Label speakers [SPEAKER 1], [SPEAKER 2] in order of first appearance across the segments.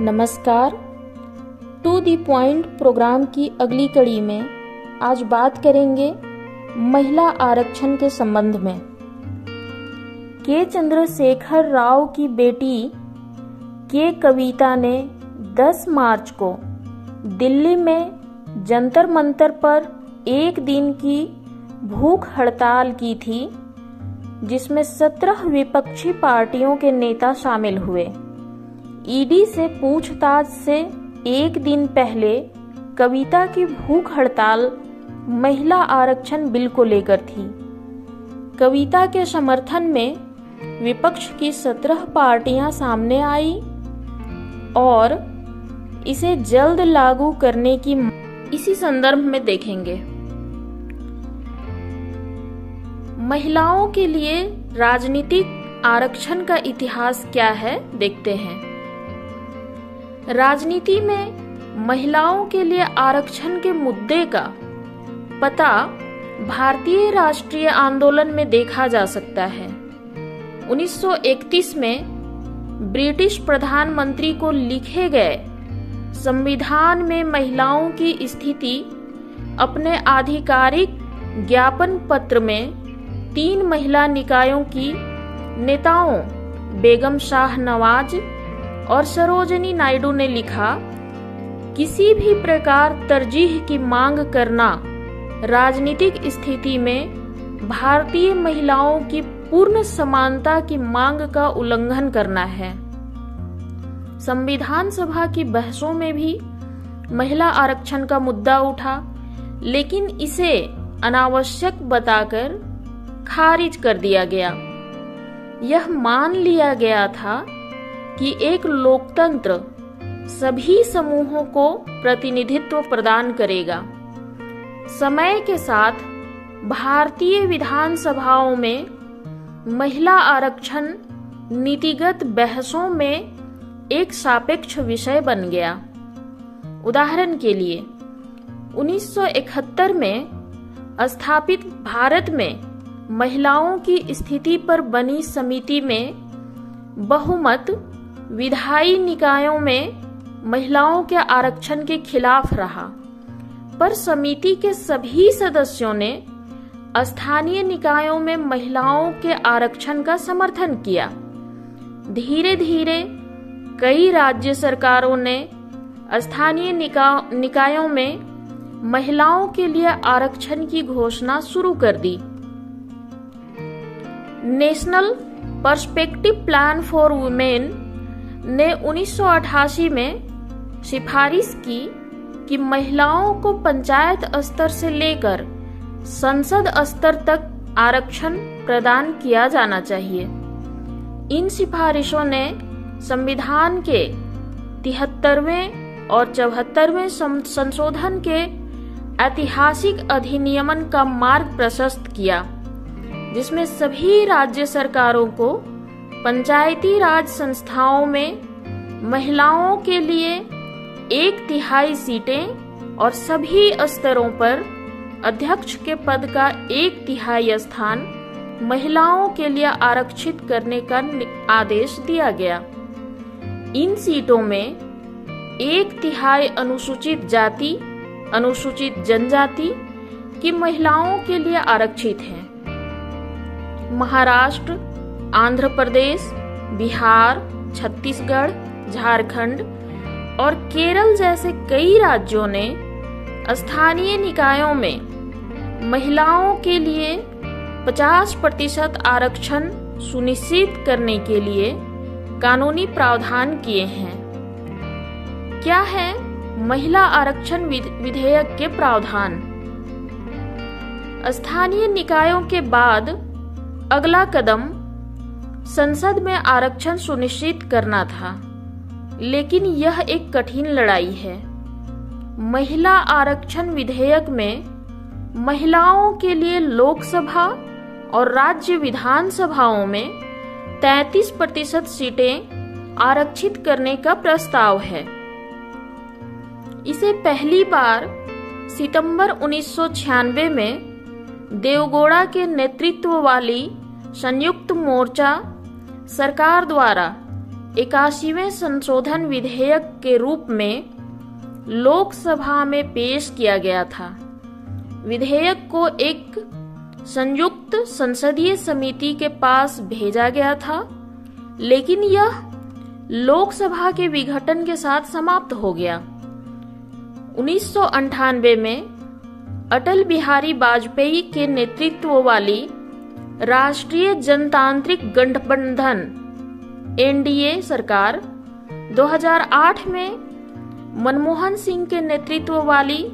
[SPEAKER 1] नमस्कार। To the point programme की अगली कड़ी में आज बात करेंगे महिला आरक्षण के संबंध में। के चंद्रशेखर राव की बेटी के कविता ने 10 मार्च को दिल्ली में जंतर मंतर पर एक दिन की भूख हड़ताल की थी, जिसमें 17 विपक्षी पार्टियों के नेता शामिल हुए। ईडी से पूछताछ से एक दिन पहले कविता की भूख हड़ताल महिला आरक्षण बिल को लेकर थी। कविता के समर्थन में विपक्ष की 17 पार्टियां सामने आई और इसे जल्द लागू करने की इसी संदर्भ में देखेंगे। महिलाओं के लिए राजनीतिक आरक्षण का इतिहास क्या है, देखते हैं। राजनीति में महिलाओं के लिए आरक्षण के मुद्दे का पता भारतीय राष्ट्रीय आंदोलन में देखा जा सकता है। 1931 में ब्रिटिश प्रधानमंत्री को लिखे गए संविधान में महिलाओं की स्थिति अपने आधिकारिक ज्ञापन पत्र में 3 महिला निकायों की नेताओं बेगम शाह नवाज और सरोजिनी नायडू ने लिखा, किसी भी प्रकार तरजीह की मांग करना राजनीतिक स्थिति में भारतीय महिलाओं की पूर्ण समानता की मांग का उल्लंघन करना है। संविधान सभा की बहसों में भी महिला आरक्षण का मुद्दा उठा, लेकिन इसे अनावश्यक बताकर खारिज कर दिया गया। यह मान लिया गया था कि एक लोकतंत्र सभी समूहों को प्रतिनिधित्व प्रदान करेगा। समय के साथ भारतीय विधानसभाओं में महिला आरक्षण नीतिगत बहसों में एक सापेक्ष विषय बन गया। उदाहरण के लिए 1971 में स्थापित भारत में महिलाओं की स्थिति पर बनी समिति में बहुमत विधायी निकायों में महिलाओं के आरक्षण के खिलाफ रहा, पर समिति के सभी सदस्यों ने स्थानीय निकायों में महिलाओं के आरक्षण का समर्थन किया। धीरे धीरे कई राज्य सरकारों ने स्थानीय निकायों में महिलाओं के लिए आरक्षण की घोषणा शुरू कर दी। National perspective plan for women ने 1988 में सिफारिश की कि महिलाओं को पंचायत स्तर से लेकर संसद स्तर तक आरक्षण प्रदान किया जाना चाहिए। इन सिफारिशों ने संविधान के 73वें और 74वें संशोधन के ऐतिहासिक अधिनियमन का मार्ग प्रशस्त किया, जिसमें सभी राज्य सरकारों को पंचायती राज संस्थाओं में महिलाओं के लिए 1/3 सीटें और सभी स्तरों पर अध्यक्ष के पद का 1/3 स्थान महिलाओं के लिए आरक्षित करने का आदेश दिया गया। इन सीटों में 1/3 अनुसूचित जाति, अनुसूचित जनजाति की महिलाओं के लिए आरक्षित हैं। महाराष्ट्र, आंध्र प्रदेश, बिहार, छत्तीसगढ़, झारखंड और केरल जैसे कई राज्यों ने स्थानीय निकायों में महिलाओं के लिए 50% आरक्षण सुनिश्चित करने के लिए कानूनी प्रावधान किए हैं। क्या है महिला आरक्षण विधेयक के प्रावधान? स्थानीय निकायों के बाद अगला कदम संसद में आरक्षण सुनिश्चित करना था, लेकिन यह एक कठिन लड़ाई है। महिला आरक्षण विधेयक में महिलाओं के लिए लोकसभा और राज्य विधानसभाओं में 33% सीटें आरक्षित करने का प्रस्ताव है। इसे पहली बार सितंबर 1996 में देवगौड़ा के नेतृत्व वाली संयुक्त मोर्चा सरकार द्वारा 81वें संशोधन विधेयक के रूप में लोकसभा में पेश किया गया था। विधेयक को एक संयुक्त संसदीय समिति के पास भेजा गया था, लेकिन यह लोकसभा के विघटन के साथ समाप्त हो गया। 1998 में अटल बिहारी वाजपेयी के नेतृत्व वाली राष्ट्रीय जनतांत्रिक गठबंधन एनडीए सरकार, 2008 में मनमोहन सिंह के नेतृत्व वाली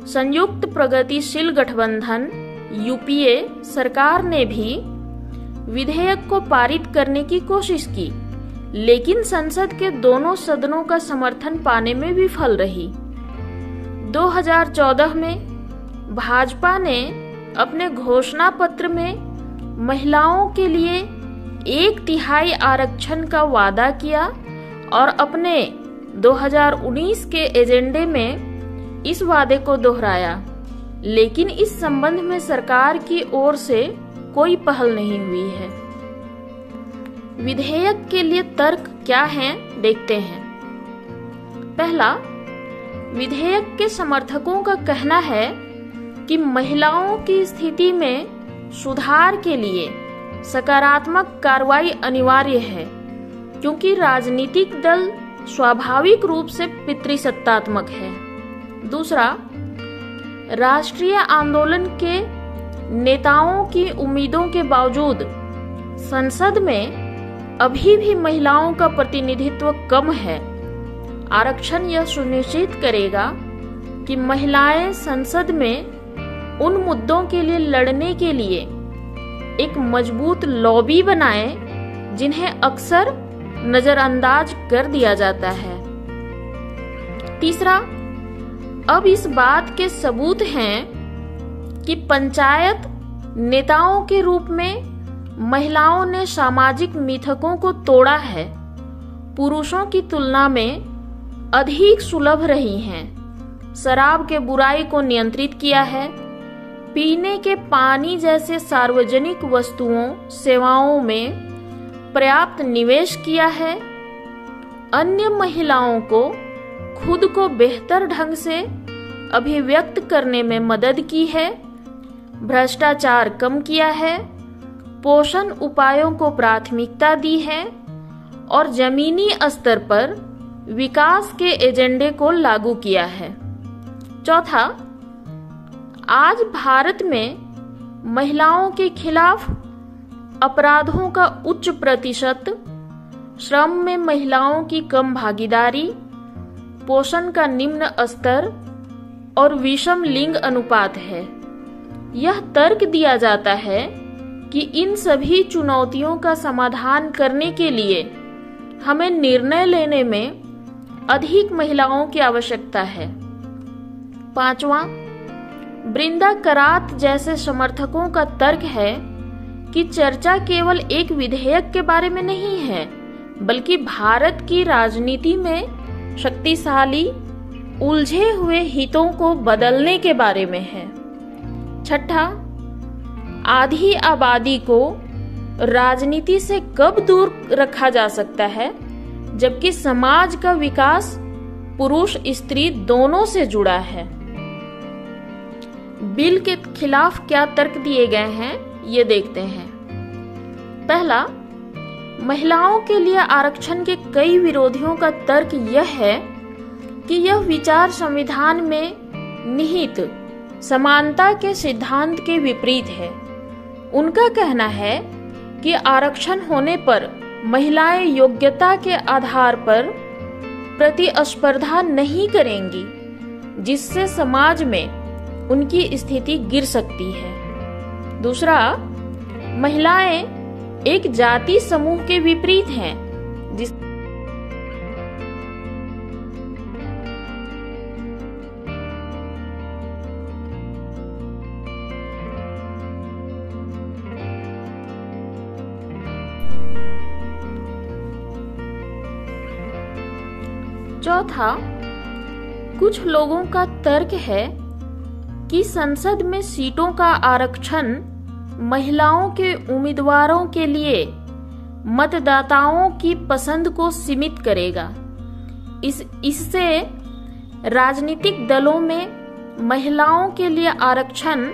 [SPEAKER 1] संयुक्त प्रगतिशील गठबंधन यूपीए सरकार ने भी विधेयक को पारित करने की कोशिश की, लेकिन संसद के दोनों सदनों का समर्थन पाने में विफल रही। 2014 में भाजपा ने अपने घोषणा पत्र में महिलाओं के लिए 1/3 आरक्षण का वादा किया और अपने 2019 के एजेंडे में इस वादे को दोहराया, लेकिन इस संबंध में सरकार की ओर से कोई पहल नहीं हुई है। विधेयक के लिए तर्क क्या हैं, देखते हैं। पहला, विधेयक के समर्थकों का कहना है कि महिलाओं की स्थिति में सुधार के लिए सकारात्मक कार्रवाई अनिवार्य है, क्योंकि राजनीतिक दल स्वाभाविक रूप से पितृसत्तात्मक है। दूसरा, राष्ट्रीय आंदोलन के नेताओं की उम्मीदों के बावजूद संसद में अभी भी महिलाओं का प्रतिनिधित्व कम है। आरक्षण यह सुनिश्चित करेगा कि महिलाएं संसद में उन मुद्दों के लिए लड़ने के लिए एक मजबूत लॉबी बनाएं जिन्हें अक्सर नजरअंदाज कर दिया जाता है। तीसरा, अब इस बात के सबूत हैं कि पंचायत नेताओं के रूप में महिलाओं ने सामाजिक मिथकों को तोड़ा है, पुरुषों की तुलना में अधिक सुलभ रही हैं, शराब के बुराई को नियंत्रित किया है, पीने के पानी जैसे सार्वजनिक वस्तुओं सेवाओं में पर्याप्त निवेश किया है, अन्य महिलाओं को खुद को बेहतर ढंग से अभिव्यक्त करने में मदद की है, भ्रष्टाचार कम किया है, पोषण उपायों को प्राथमिकता दी है और जमीनी स्तर पर विकास के एजेंडे को लागू किया है। चौथा, आज भारत में महिलाओं के खिलाफ अपराधों का उच्च प्रतिशत, श्रम में महिलाओं की कम भागीदारी, पोषण का निम्न स्तर और विषम लिंग अनुपात है। यह तर्क दिया जाता है कि इन सभी चुनौतियों का समाधान करने के लिए हमें निर्णय लेने में अधिक महिलाओं की आवश्यकता है। पांचवा, बृंदा करात जैसे समर्थकों का तर्क है कि चर्चा केवल एक विधेयक के बारे में नहीं है, बल्कि भारत की राजनीति में शक्तिशाली उलझे हुए हितों को बदलने के बारे में है। छठा, आधी आबादी को राजनीति से कब दूर रखा जा सकता है, जबकि समाज का विकास पुरुष स्त्री दोनों से जुड़ा है। बिल के खिलाफ क्या तर्क दिए गए हैं, ये देखते हैं। पहला, महिलाओं के लिए आरक्षण के कई विरोधियों का तर्क यह है कि यह विचार संविधान में निहित समानता के सिद्धांत के विपरीत है। उनका कहना है कि आरक्षण होने पर महिलाएं योग्यता के आधार पर प्रतिस्पर्धा नहीं करेंगी, जिससे समाज में उनकी स्थिति गिर सकती है। दूसरा, महिलाएं एक जाति समूह के विपरीत हैं, जिस चौथा, कुछ लोगों का तर्क है कि संसद में सीटों का आरक्षण महिलाओं के उम्मीदवारों के लिए मतदाताओं की पसंद को सीमित करेगा। इससे राजनीतिक दलों में महिलाओं के लिए आरक्षण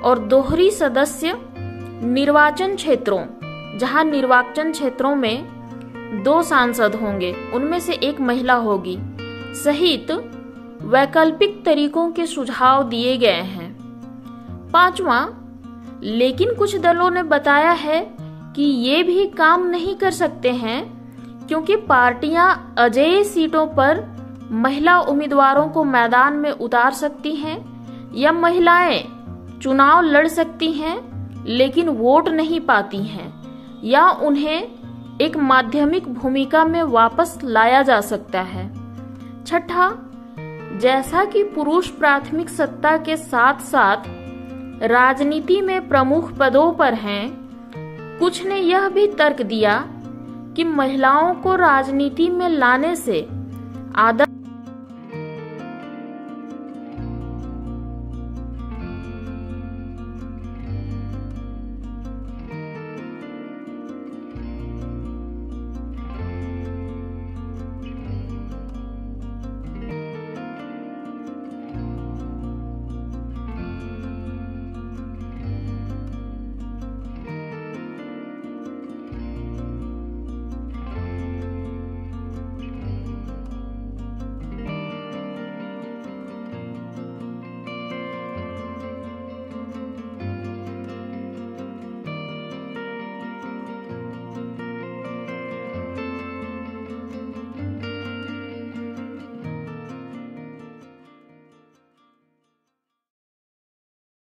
[SPEAKER 1] और दोहरी सदस्य निर्वाचन क्षेत्रों में 2 सांसद होंगे, उनमें से 1 महिला होगी, सहित वैकल्पिक तरीकों के सुझाव दिए गए हैं। 5वां, लेकिन कुछ दलों ने बताया है कि ये भी काम नहीं कर सकते हैं क्योंकि पार्टियां अजेय सीटों पर महिला उम्मीदवारों को मैदान में उतार सकती हैं या महिलाएं चुनाव लड़ सकती हैं लेकिन वोट नहीं पाती हैं, या उन्हें एक माध्यमिक भूमिका में वापस लाया जा सकता है। 6, जैसा कि पुरुष प्राथमिक सत्ता के साथ साथ राजनीति में प्रमुख पदों पर हैं, कुछ ने यह भी तर्क दिया कि महिलाओं को राजनीति में लाने से आदर्श